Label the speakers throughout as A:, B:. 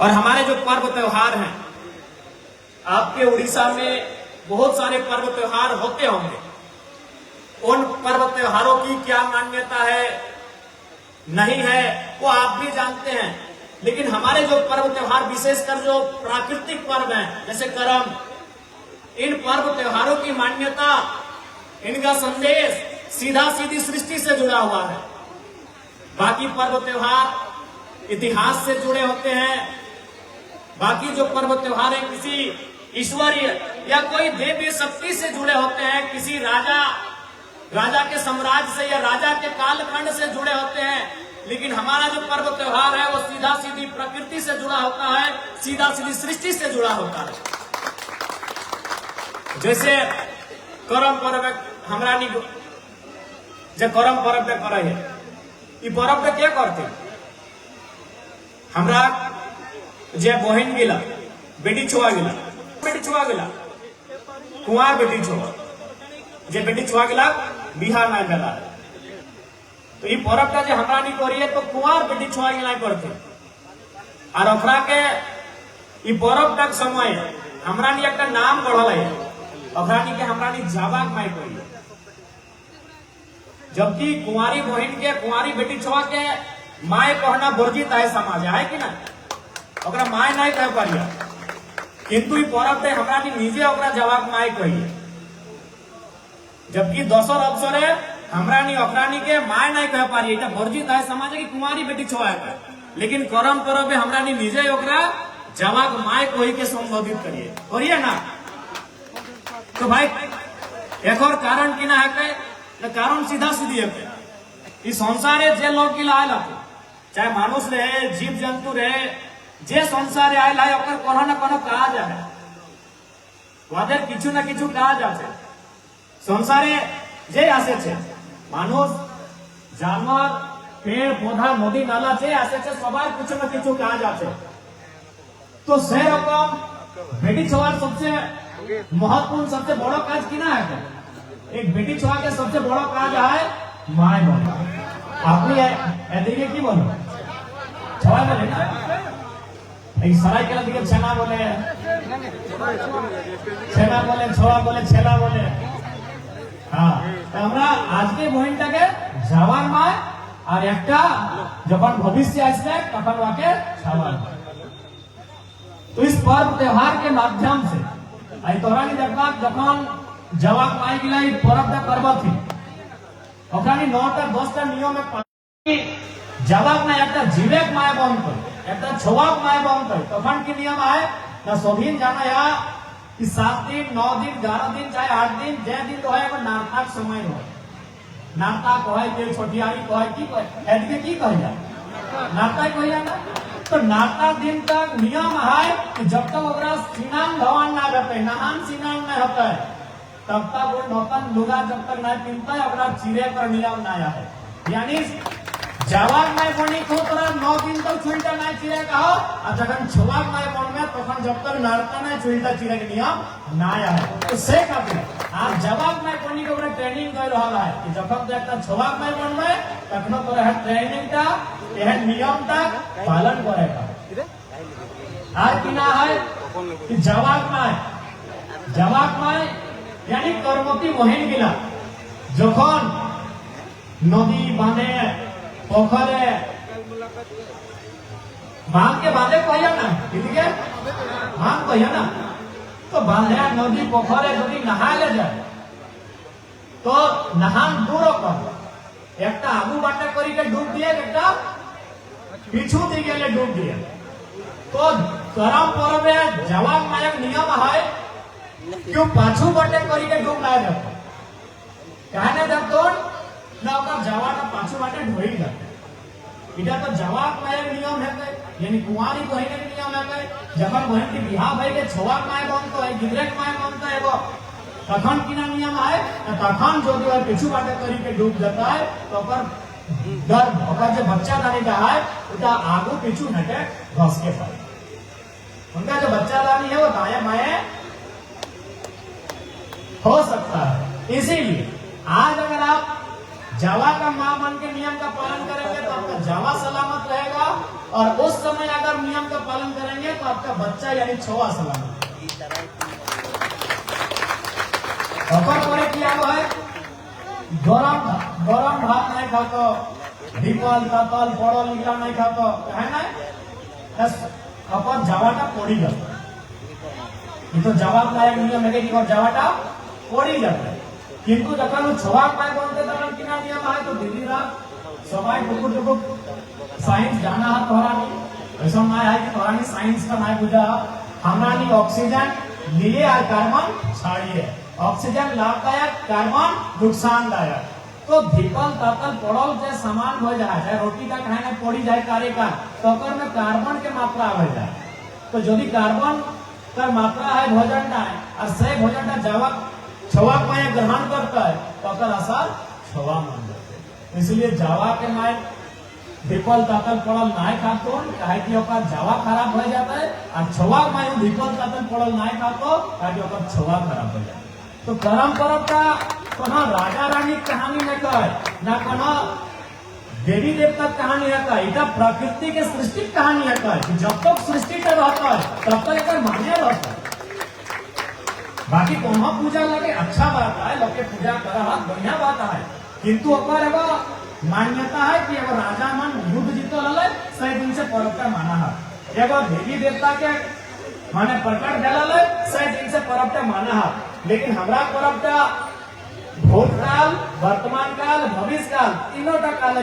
A: और हमारे जो पर्व त्योहार हैं, आपके उड़ीसा में बहुत सारे पर्व त्योहार होते होंगे। उन पर्व त्योहारों की क्या मान्यता है नहीं है वो आप भी जानते हैं, लेकिन हमारे जो पर्व त्योहार विशेषकर जो प्राकृतिक पर्व हैं जैसे करम, इन पर्व त्योहारों की मान्यता, इनका संदेश सीधा सीधी सृष्टि से जुड़ा हुआ है। बाकी पर्व त्योहार इतिहास से जुड़े होते हैं, बाकी जो पर्व त्योहार है किसी ईश्वरीय या कोई देवी शक्ति से जुड़े होते हैं, किसी राजा के साम्राज्य से या राजा के कालखंड से जुड़े होते हैं। लेकिन हमारा जो पर्व त्योहार है वो सीधा सीधी प्रकृति से जुड़ा होता है, सीधा सीधी सृष्टि से जुड़ा होता है। जैसे करम पर्व हमरा जो करम पर्व पे करे है, ई पर्व पे क्या करते हमरा जे बहन गिला बेटी छुआ गिला कुआ बेटी छुआ जे बेटी छुआ गिला बिहार में गला, तो ये पर्व का जो हमरा नहीं करिए तो कुआर बेटी छुआ गिला करते। और ओकरा के ये पर्व तक समय हमरा नहीं एक नाम बढ़ल है, ओकरा नहीं के हमरा नहीं जावाक माई करिए। जबकि कुंवारी बहन के कुंवारी बेटी छुआ के माए कहना वर्जित है समाज है कि ना, ओकरा माए नहीं कह पारिया, किंतु पर्व पे हमरा निजे ओकरा जवाब माए कहिए। जबकि दोसर अवसर है हमरा ओकरा के माए नहीं कह पारिए, इटा वर्जित है समाज है कि कुंवारी बेटी छुआ है। लेकिन करम पर्व पे हमरा निजे ओकरा जवाब माए कही के संबोधित करिए ना। तो भाई एक और कारण कि ना है, कारण सीधा सीधी है, इस संसारे जे लोग की आयल चाहे मानुष रहे जीव जंतु रहे, जे संसारे आयल है ओकर कोनो न कोनो काज है, वादे किछु न किछु काज আছে। संसारे जे आसे छे मानुष जानवर पेड़ पौधा नदी नाला जे आसे छे सबार किछु न किछु काज আছে। तो से रकम बेटी छुआर सबसे महत्वपूर्ण सबसे बड़ा काज की ना है, एक बेटी छुआ के सबसे बड़ा काज है माय बना। आपने एदिके की बोलो छुआ बोले ना, एक सराय के लगे छेना बोले छुआ बोले छेला बोले। हाँ तो हमरा आज के बहनटाके जवान माय और एकटा जखन भविष्य आसले तखन वाके छावान। तो इस पर्व त्योहार के माध्यम से आई तोरा की देखला जखन जवाक माई गिला पर्व करवा थी ओकरा 9टा 10टा नियम जवाक ना एक जीवेक माय बन एक छुआक माय बन तखन की नियम आए ना सभी जाना या कि 7 दिन 9 दिन 11 दिन चाहे 8 दिन जे दिन तो है नारताक समय हो, नारताक कहे के छोटियारी कहे की कहे एदके की कहे जा नारताक कहे ना। तो नारता दिन तक नियम है कि जब तक ओकरा स्नान धोवान ना करते, नहान स्नान नहीं होता है, तब तक वो नौतन लुगा जब तक नहीं पिनता है ओकरा चिरे पर नियम ना है। यानी जवाक माय बनी तो तोरा 9 दिन तक छुईटा नहीं चिरे कहो, और जखन छुआक माय बनबे तखन जब तक नारता नहीं छुईटा चिरे के नियम ना है। तो से खातिर आप जवाक माय बनी के ओकरा ट्रेनिंग कर रहल है कि जखन तक छुआक माय बनबे तखन तोरा ट्रेनिंग ता यह नियम तक पालन करेगा। आज की ना है कि जवाक माय यानी कर्मवती बहन गिला जखन नदी बांधे पोखरे बांध के बांधे कहिया ना किसके बांध कहिया ना, तो बांधे नदी पोखरे यदि नहा ले जाए तो नहान दूर कर एक आगू बाटे करी के डूब दिए, एक पीछू दी गए डूब दिए। तो करम पर्व जवाक मायक नियम है क्यों पाछू बाटे करी के डूब ना जाते कहने जब तो ना जवाक पाछू बाटे ढोई जाते। इधर तो जवाक मायक नियम है यानी कुंवारी बहन के नियम है जब बहन की बिहार भाई के छुआक माय बनता है गिदरेक माय बनता है वो तखन की ना नियम है तखन जो है पीछू बाटे करी के डूब जाता है तो गर्भ जो बच्चा दानी का है उसका आगू पीछू हटे घस के पाए उनका जो बच्चा दानी है वो दाएं बाएं हो सकता है। इसीलिए आज अगर आप जावा का मां बन के नियम का पालन करेंगे तो आपका जावा सलामत रहेगा, और उस समय अगर नियम का पालन करेंगे तो आपका बच्चा यानी छवा सलाम क्या है। गरम भात नहीं खातो, ढीपल तातल पड़ल निकला नहीं खातो है ना, अपन जावाटा पड़ी जाता है। तो जवाब लायक नियम है कि जावाटा पड़ी जाता है, किंतु जखन छवा पाए बनते तखन किना नियम है तो दिल्ली रात सबाई टुकुर टुकुर साइंस जाना है तोहरानी ऐसा ना है कि तोहरानी साइंस का ना बुझा हमरानी ऑक्सीजन लिए और कार्बन छाड़िए, ऑक्सीजन लाभदायक कार्बन नुकसानदायक। तो ढीपल तातल पड़ल जे सामान हो जाए चाहे रोटी का खाने पड़ी जाए कार्य का तो में कार्बन के मात्रा हो जाए, तो यदि कार्बन का मात्रा है भोजन का और सही भोजन का जावक छवा पाए ग्रहण करता है तो असर छवा मान जाते, इसलिए जावा के माय ढीपल तातल पड़ल नहीं खातो कहे कि जावा खराब हो जाता है, और छवा माय ढीपल तातल पड़ल नहीं खातो कहे कि छवा खराब हो जाता है। तो करम परब का कोनो राजा रानी कहानी में कहे ना कोनो देवी देवता कहानी है, इटा प्रकृति के सृष्टि कहानी है कि जब तक सृष्टि का रहता है तब तक एक मान्य रहता है। बाकी कोनो पूजा लगे अच्छा बात है, लोग पूजा करा बढ़िया बात है, किंतु अगर एगो मान्यता है कि एगो राजा मन युद्ध जीतल है सही दिन से पर्व का माना है, एगो देवी देवता के माने प्रकट दिल है सही दिन से पर्व का माना है। लेकिन हमारा पर्व का भूतकाल वर्तमान काल भविष्य काल तीनों का काल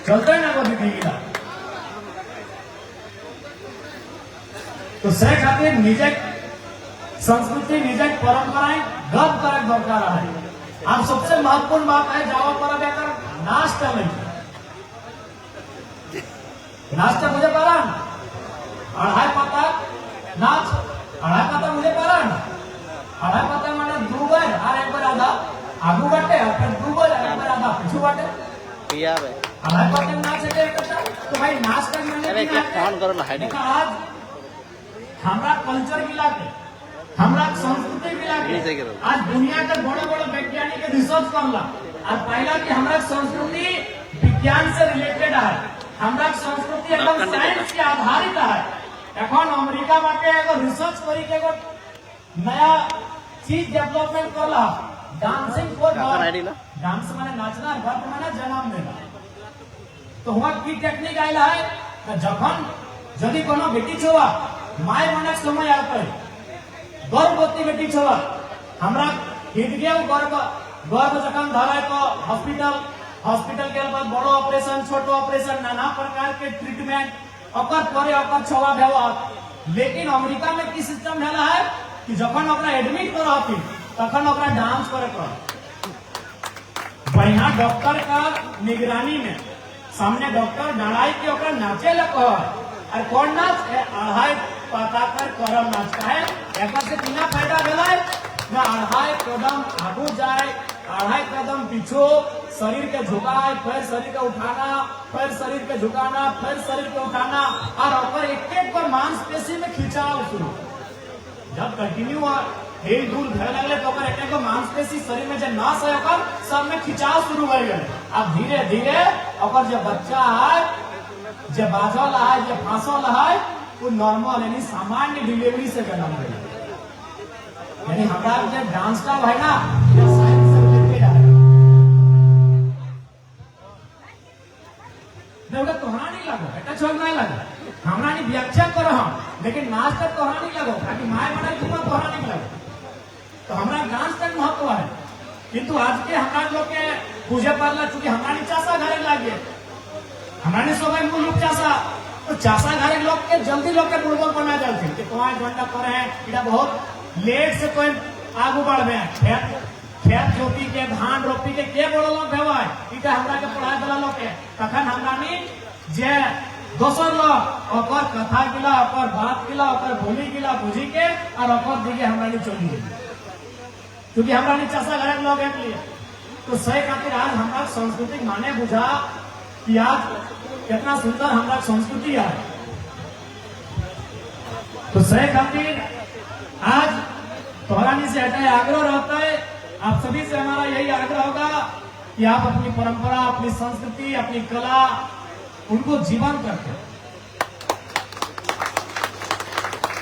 A: चलते ना वो दीदी। तो सही खातिर निजे संस्कृति निजे परंपराएं गर्व करे दरकार है। अब सबसे महत्वपूर्ण बात है जावा पर्व एकर नाश्ता नहीं, नाश्ता मुझे पता ना अढ़ाई पता नाच अढ़ाई पता मुझे पता ना अढ़ाई पता मैंने दो बार और एक बार आधा आगू बाटे और फिर दो बार एक बार आधा पीछू बाटे यार अढ़ाई पता नाच है करता तो भाई नाच कर मैंने फोन करो ना आज हमारा कल्चर मिला के हमारा संस्कृति मिला के आज दुनिया के बड़े बड़े वैज्ञानिक रिसर्च करला और पहला कि हमारा संस्कृति विज्ञान से रिलेटेड है, हमारा संस्कृति एकदम साइंस के आधारित है। এখন अमेरिका बाटे एगो रिसर्च करी के एगो नया चीज डेवलपमेंट करला डांसिंग फॉर बर्थ, डांस माने नाचना बर्थ माने जन्म देना। तो हुआ की टेक्निक आइला है जखन यदि कोनो बेटी छुआ माय माने समय आता है गर्भवती बेटी छुआ हमरा हिट गया गर्भ जखन धराए तो हॉस्पिटल के बाद बड़ो ऑपरेशन छोटो ऑपरेशन नाना प्रकार के ट्रीटमेंट अकर परे अकर छवा भेवा। लेकिन अमेरिका में की सिस्टम है कि जखन ओकरा एडमिट करती तखन ओकरा डांस करे बढ़िया डॉक्टर का निगरानी में सामने डॉक्टर डराई के ओकरा नाचे लग और कौन नाच अढ़ाई पता कर करम नाच का है एक से बिना फायदा भेला ना अढ़ाई कदम आगू जाए अढ़ाई कदम पीछे शरीर के झुकाए फिर शरीर के उठाना फिर शरीर के झुकाना फिर शरीर के उठाना और एक एक पर मांसपेशी में खिंचाव शुरू जब कंटिन्यू हिल डुल भे लगे तो एक एक मांसपेशी शरीर में जो नस है सब में खिंचाव शुरू हो गए। अब धीरे धीरे जो बच्चा है जो बाजल है जो फांसल है वो नॉर्मल यानी सामान्य डिलीवरी से जन्म गया। यानी हमारा जो डांस का है ना साइंस से रिलेटेड है तोहरा नहीं लगो बेटा छोड़ नहीं लगे हमरा नहीं व्याख्या करो हम लेकिन नाच तक तोहरा नहीं लगो ताकि माय बना तुम्हें तोहरा नहीं लगो। तो हमारा डांस तक महत्व है किंतु आज के हमारे लोग के पूजे पाला चूंकि हमारी चासा घरे लागे हमारे सब मुल्क चासा तो चासा घरे लोग के जल्दी लोग के बुड़बक बना जाते कि 5 घंटा पर है इटा बहुत लेट से कोई आगू बढ़े खेत जोती के धान रोपी के बड़ो लोग भेवाय इटा हमरा के पढ़ाई वाला लोग के तखन हमरा नी जे दोसर लोग ओकर कथा गिला ओकर बात गिला ओकर बोली गिला बुझी के और ओकर दिगे हमरा नी चली गई क्योंकि हमरा नी चासा घरे लोग एक लिए। तो सही खातिर आज हमारा संस्कृति माने बुझा कि आज कितना सुंदर हमारा संस्कृति है। तो सही खातिर आज तोहरानी से हटाए आग्रह रहता है आप सभी से हमारा यही आग्रह होगा कि आप अपनी परंपरा अपनी संस्कृति अपनी कला उनको जीवन करते।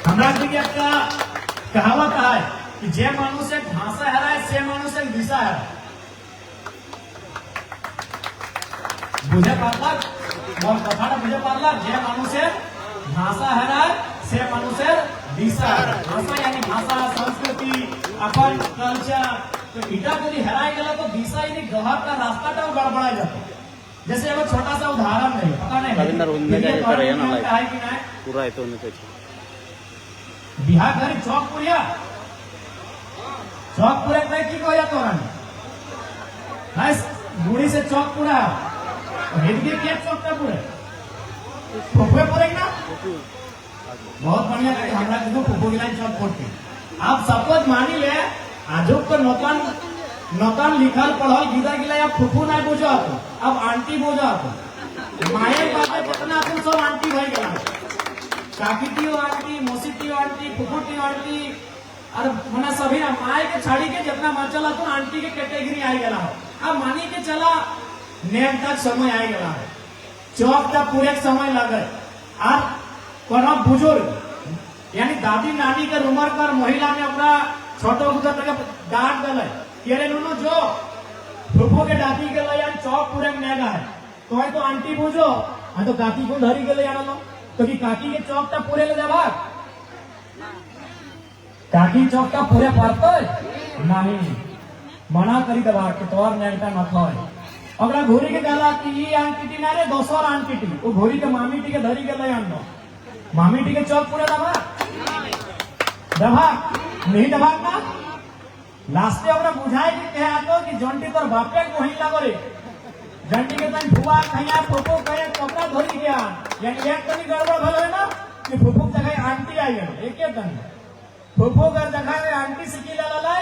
A: हमरा जी के একটা कहावत है कि जे मनुष्य भाषा हराए से मनुष्य दिशा है। बुझे पारला मोर कथाटा बुझे पारला जे मनुष्य भाषा हराए से मनुष्य दिशा है। भाषा यानी भाषा संस्कृति अपन कल्चर तो इटा कोई हराए गला तो दिशा यानी गहर का रास्ता तो गड़बड़ा जाता। जैसे एक छोटा सा उदाहरण है पता नहीं है कि नहीं
B: पूरा तो नहीं चाहिए
A: बिहार घरी चौकपुरिया चौकपुरे में की कह जाता है गुड़ी से चौकपुरा हेदगे क्या चौकटा पूरे फुफे पड़े ना बहुत बढ़िया है हमरा देखो फुफो की लाइन चौक पड़ती। आप सपोज मानी ले आजो को नौतन लिखल पढ़ल गिदा गिला या फुफू ना बुझो अब आंटी बुझो माये बाबा कितना अपन सब आंटी भाई गला काकीटियो आंटी मोसीटियो आंटी फुफुटियो आंटी और मना सभी ना माये के छाड़ी के जितना मचला तो आंटी के कैटेगरी आई गला अब मानी के चला नेम तक समय आई गला है चौक तक पूरे समय लगे और कोनो बुजुर्ग यानी दादी नानी के उम्र कर महिला में अपना छोटो उधर तक डांट गले केरे नुनो जो फुफो के दादी के लिए चौक पूरे में नेगा है तो आंटी बुझो तो काकी को धरी के लिए आना लो तो कि काकी के चौक तक पूरे ले जावा काकी चौक तक पूरे पड़ते नहीं मना करी दबा के तोर नेगटा न खोए अगला घोरी के गाला कि ये आंटी ना रे दोसर आंटी वो घोरी के मामी टी के धरी के लिए आनो मामी टी के चौक पूरे दबा दबा नहीं दबा ना लास्टे हमरा बुझाए कि कहे आतो कि जंटी तोर बापे को ही लागो रे जंटी के तन फुआ खैया फुफू करे कपड़ा धोरी गया यानी एक तनी गड़बड़ भल है ना कि फुफू जगह आंटी आई है एक एक तनी फुफू का जगह में आंटी सिकी लालाय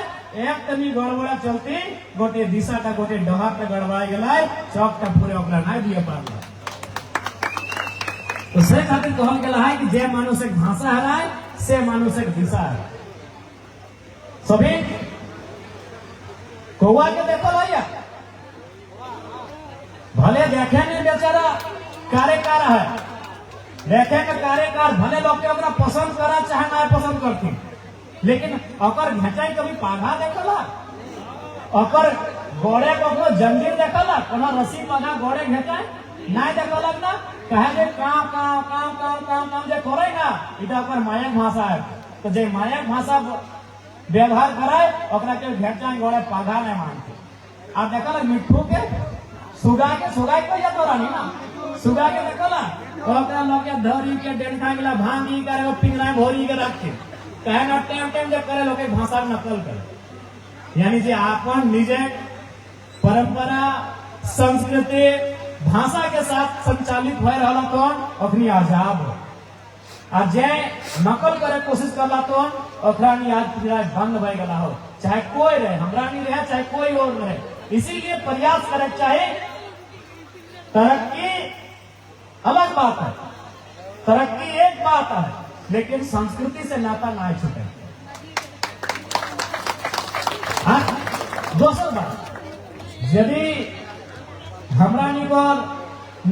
A: एक तनी गड़बड़ा चलती गोटे दिशा का गोटे डहा पे गड़बड़ा गेलाय चौक का पूरे ओकरा नहीं दिए पारला तो से खातिर कहल गेला है कि जे मानुष एक भाषा हराए से मानुष एक दिशा है। सभी कौआ के देखो भैया भले देखे नहीं बेचारा कार्यकार है देखे के कार्यकार भले लोग के पसंद करा चाहे ना पसंद करती लेकिन अकर घेचाई कभी पाघा देखला अकर गोड़े को जंजीर देखला कोनो रस्सी पाघा गोड़े घेचाई नहीं देखला ना कहे जे काम जे करे ना इटा अकर मायक भाषा है तो जे मायक भाषा व्यवहार कराए ओकरा के घेचाई गोड़े पाघा नहीं मानते। आप देखला मिट्ठू के सुगाई को जातो रानी ना सुगा के देखला ओकरा लोग के धरी के डेंटा गिला भांगी करे पिंगरा भोरी के रखे कहे ना टेम जे करे लोग भाषा नकल करे यानी जे आपन निजे परंपरा संस्कृति भाषा के साथ संचालित हो रहा कौन अखनी आजाद हो और जे नकल करे कोशिश करला तो ओकरा नि आज पूरा बंद भय गला हो चाहे कोई रहे हमरा नहीं रहे चाहे कोई और रहे इसीलिए प्रयास करे चाहे तरक्की अलग बात है तरक्की एक बात है लेकिन संस्कृति से नाता ना छूटे। दोसर बात यदि हमरा निकर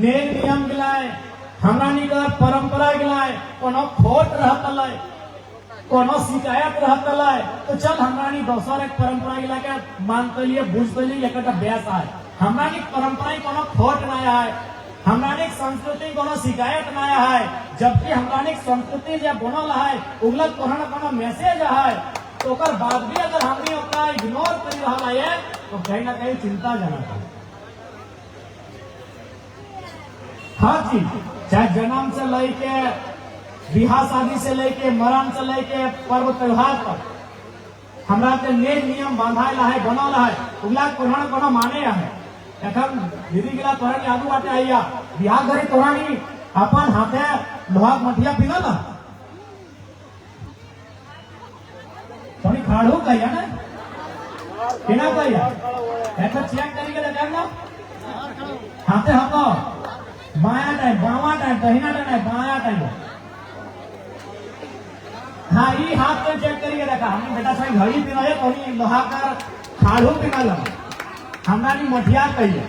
A: नेम नियम गिलाए हमरा निकर परंपरा गिलाए कोनो खोट रहतलै कोनो शिकायत रहतलै तो चल हमरा नि दोसर एक परंपरा गिला के मानते लिए बुझते लिए एकटा ब्यास है हमरा नि परंपरा कोनो खोट ना है हमरा नि संस्कृति कोनो शिकायत ना है जबकि हमरा नि संस्कृति जे बनल है उगलत कोनो कोनो मैसेज है तो ओकर बाद भी अगर हमनी ओकरा इग्नोर करी रहल है तो कहीं ना कहीं चिंताजनक है। हर चीज चाहे जन्म से लेके बिहार शादी से लेके मरण से लेके पर्व त्योहार तक हमरा के नेम नियम बांधाइल है बनल है उगला कोनो कोनो माने है एखन दीदी गिला तोरा के आगू बाटे आइया बिहार घरी तोरा नी अपन हाथे लोहा मठिया पिनल थोड़ी खाड़ू कहिया ना बिना कहिया ऐसा चेक करी के देखा ना हाथे हको बाया टाइम बावा टाइम दहिना टाइम बाया टाइम हाँ ये हाथ पे चेक करिए देखा हमने बेटा साहब घड़ी पिना है तो लोहा का खाड़ू पिना लगा हमरा नी मठिया कहिए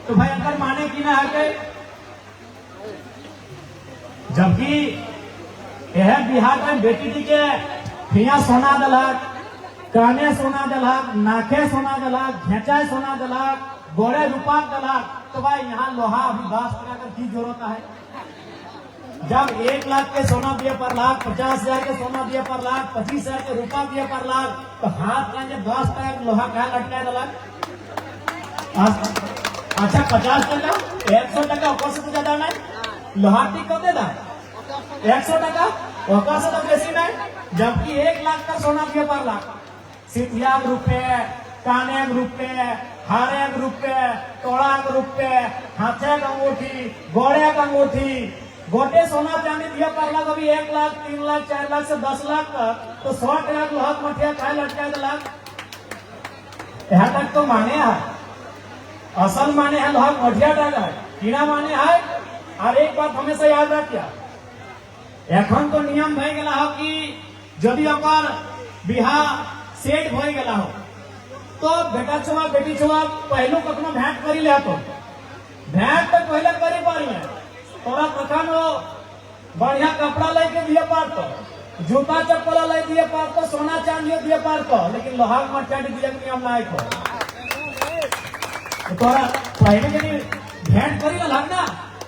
A: तो भाई अगर माने की ना है जबकि यह बिहार में बेटी दी के हिया सोना दलक, काने सोना दलक, नाके सोना दलक, घेचा सोना दलक, गोड़े रूपा दलक, तो भाई यहाँ लोहा अभी 10 टका का की जरूरत है? जब 1 लाख के सोना दिए पर लाख, 50,000 के सोना दिए पर लाख, 25,000 के रूपा दिए पर लाख, तो हाथ में 10 टका लोहा कहा लटका दलक? अच्छा 50 टका, 100 टका ऊपर से तो ज्यादा नहीं, लोहा टिक कब देता? 100 टका ऊपर से तो बेसी नहीं। जबकि 1 लाख का सोना दिए पर लाख, सिथिया रुपये, काने रुपये, हारे रुपये, तोड़ा रुपये, हाथे का अंगूठी, गोड़े का अंगूठी, गोटे सोना चांदी दिया पर लाख, अभी 1 लाख, 3 लाख, 4 लाख से 10 लाख तक, तो 100 टका लोहा मठिया खाए लटका दलक? यहाँ तक तो माने है, असल माने है लोहा मठिया टका, कीड़ा माने है। और एक बात हमेशा याद रखिया, एखन तो नियम भई गेला हो कि यदि ओकर बिहा सेट भई गेला हो तो बेटा छुआ बेटी छुआ पहलू कखनो भेंट करी ले, तो भेंट तो पहले करी पारी है, तोरा कखन बढ़िया कपड़ा लेके दिए पारतो, जूता चप्पल ले दिए पारतो, सोना चांदी दिए पारतो, लेकिन लोहा मठिया दिए नियम ना को तोरा पहले यदि भेंट करी लग ना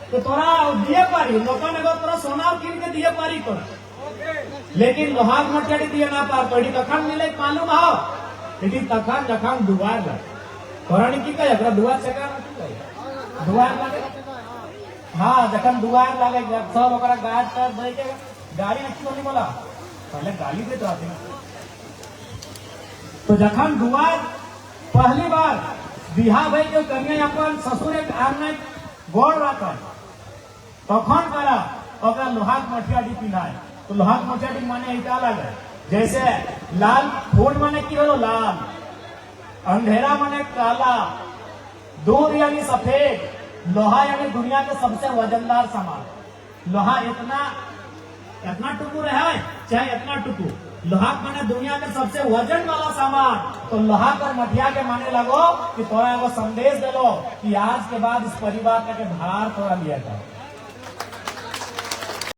A: तो तोरा दिए पारी, लोगों ने तोरा सोना कीन के दिए पारी तो, लेकिन लोहा मठिया दिए ना पारतो। कखन मिले मालूम हो? लेकिन तखन जखन दुआर लगे, तोरा की कहे दुआर से दुआर लगे, हाँ जखन दुआर लगे सब ओकरा गाज कर दे के गाड़ी अच्छी नहीं बोला, पहले गाली देते आते। तो जखन दुआर पहली बार बिहा भाई जो कन्या अपन ससुर एक आने गोड़ रखा तखन करा ओकरा लोहा मठिया डी पिनाए। तो लोहा मठिया डी माने इतना अलग है, जैसे लाल फूल माने की हो लाल, अंधेरा माने काला, दूध यानी सफेद, लोहा यानी दुनिया के सबसे वजनदार सामान। लोहा इतना टुकु है चाहे इतना टुकु, लोहा माने दुनिया के सबसे वजन वाला सामान। तो लोहा कर मठिया के माने लगो कि तोरा एगो संदेश दे लो कि आज के बाद इस परिवार का भार थोड़ा लिया जाए।